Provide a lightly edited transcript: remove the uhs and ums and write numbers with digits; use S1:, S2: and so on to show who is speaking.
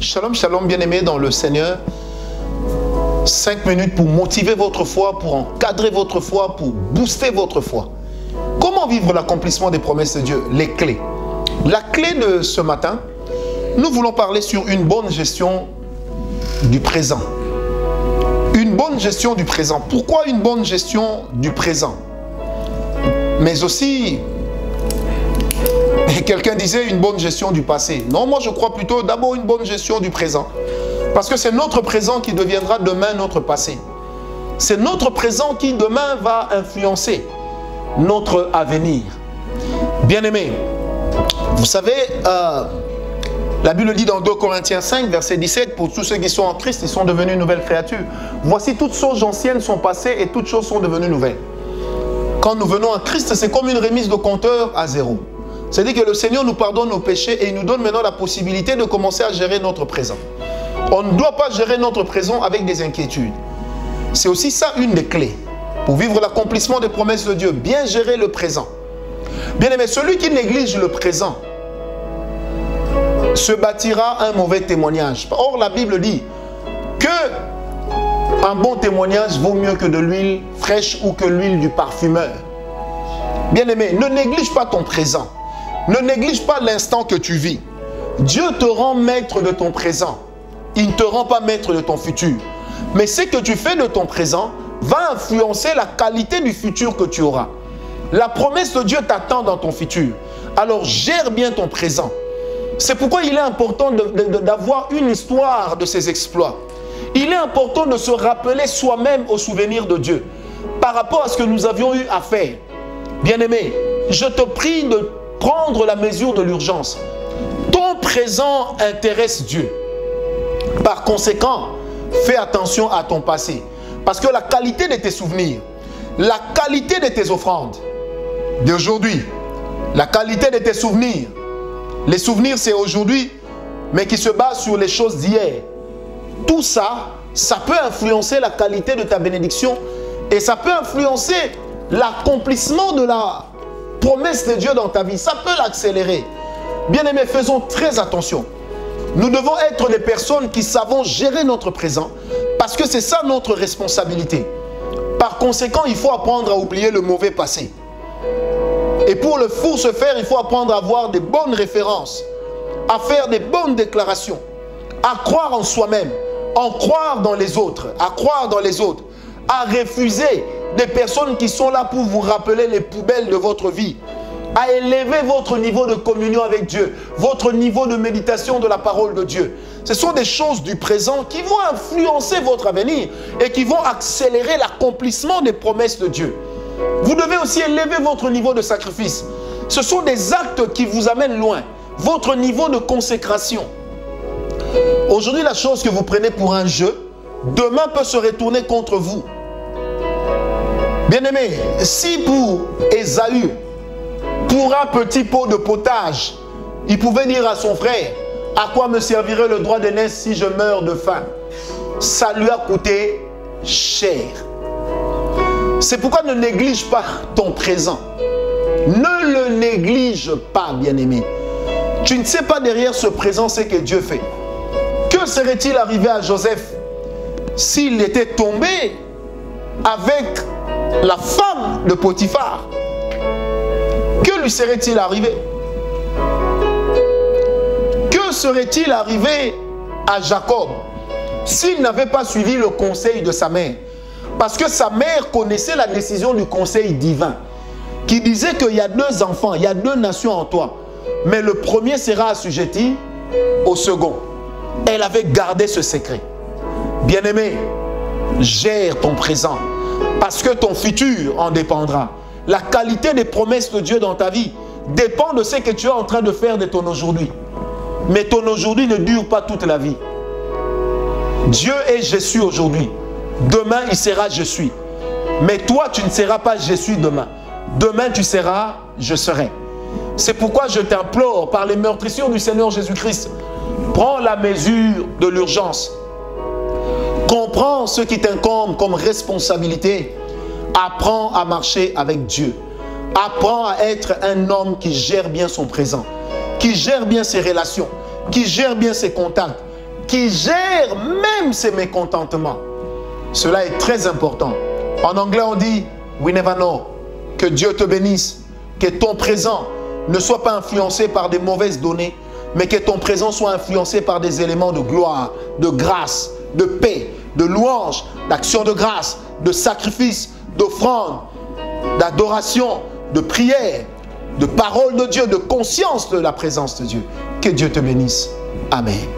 S1: Shalom, shalom, bien-aimés dans le Seigneur. 5 minutes pour motiver votre foi, pour encadrer votre foi, pour booster votre foi. Comment vivre l'accomplissement des promesses de Dieu? Les clés. La clé de ce matin, nous voulons parler sur une bonne gestion du présent. Une bonne gestion du présent. Pourquoi une bonne gestion du présent? Mais aussi, quelqu'un disait une bonne gestion du passé. Non, moi je crois plutôt d'abord une bonne gestion du présent. Parce que c'est notre présent qui deviendra demain notre passé. C'est notre présent qui demain va influencer notre avenir. Bien-aimés, vous savez, la Bible dit dans 2 Corinthiens 5, verset 17, pour tous ceux qui sont en Christ, ils sont devenus une nouvelle créature. Voici, toutes choses anciennes sont passées et toutes choses sont devenues nouvelles. Quand nous venons à Christ, c'est comme une remise de compteur à zéro. C'est-à-dire que le Seigneur nous pardonne nos péchés et il nous donne maintenant la possibilité de commencer à gérer notre présent. On ne doit pas gérer notre présent avec des inquiétudes. C'est aussi ça une des clés pour vivre l'accomplissement des promesses de Dieu. Bien gérer le présent. Bien aimé, celui qui néglige le présent se bâtira un mauvais témoignage. Or, la Bible dit que un bon témoignage vaut mieux que de l'huile fraîche ou que l'huile du parfumeur. Bien aimé, ne néglige pas ton présent. Ne néglige pas l'instant que tu vis. Dieu te rend maître de ton présent. Il ne te rend pas maître de ton futur. Mais ce que tu fais de ton présent va influencer la qualité du futur que tu auras. La promesse de Dieu t'attend dans ton futur. Alors gère bien ton présent. C'est pourquoi il est important d'avoir une histoire de ses exploits. Il est important de se rappeler soi-même au souvenir de Dieu par rapport à ce que nous avions eu à faire. Bien-aimé, je te prie de prendre la mesure de l'urgence. Ton présent intéresse Dieu. Par conséquent, fais attention à ton passé. Parce que la qualité de tes souvenirs, la qualité de tes offrandes d'aujourd'hui, la qualité de tes souvenirs, les souvenirs c'est aujourd'hui, mais qui se basent sur les choses d'hier. Tout ça, ça peut influencer la qualité de ta bénédiction et ça peut influencer l'accomplissement de la promesse de Dieu dans ta vie. Ça peut l'accélérer. Bien-aimés, faisons très attention. Nous devons être des personnes qui savons gérer notre présent parce que c'est ça notre responsabilité. Par conséquent, il faut apprendre à oublier le mauvais passé. Et pour ce faire, il faut apprendre à avoir des bonnes références, à faire des bonnes déclarations, à croire en soi-même, à croire dans les autres, à croire dans les autres, à refuser des personnes qui sont là pour vous rappeler les poubelles de votre vie, à élever votre niveau de communion avec Dieu, votre niveau de méditation de la parole de Dieu. Ce sont des choses du présent qui vont influencer votre avenir et qui vont accélérer l'accomplissement des promesses de Dieu. Vous devez aussi élever votre niveau de sacrifice. Ce sont des actes qui vous amènent loin. Votre niveau de consécration. Aujourd'hui, la chose que vous prenez pour un jeu, demain peut se retourner contre vous. Bien-aimé, si pour Ésaü, pour un petit pot de potage, il pouvait dire à son frère, à quoi me servirait le droit d'aînesse si je meurs de faim? Ça lui a coûté cher. C'est pourquoi ne néglige pas ton présent. Ne le néglige pas, bien-aimé. Tu ne sais pas derrière ce présent ce que Dieu fait. Que serait-il arrivé à Joseph s'il était tombé avec la femme de Potiphar? Que lui serait-il arrivé? Que serait-il arrivé à Jacob s'il n'avait pas suivi le conseil de sa mère? Parce que sa mère connaissait la décision du conseil divin qui disait qu'il y a 2 enfants, il y a 2 nations en toi. Mais le premier sera assujetti au second. Elle avait gardé ce secret. Bien-aimé, gère ton présent parce que ton futur en dépendra. La qualité des promesses de Dieu dans ta vie dépend de ce que tu es en train de faire de ton aujourd'hui. Mais ton aujourd'hui ne dure pas toute la vie. Dieu est je suis aujourd'hui. Demain, il sera je suis. Mais toi, tu ne seras pas je suis demain. Demain, tu seras je serai. C'est pourquoi je t'implore par les meurtrissures du Seigneur Jésus-Christ. Prends la mesure de l'urgence. Comprends ce qui t'incombe comme responsabilité. Apprends à marcher avec Dieu. Apprends à être un homme qui gère bien son présent, qui gère bien ses relations, qui gère bien ses contacts, qui gère même ses mécontentements. Cela est très important. En anglais, on dit « We never know ». Que Dieu te bénisse. Que ton présent ne soit pas influencé par des mauvaises données, mais que ton présent soit influencé par des éléments de gloire, de grâce, de paix, de louange, d'action de grâce, de sacrifice, d'offrande, d'adoration, de prière, de parole de Dieu, de conscience de la présence de Dieu. Que Dieu te bénisse. Amen.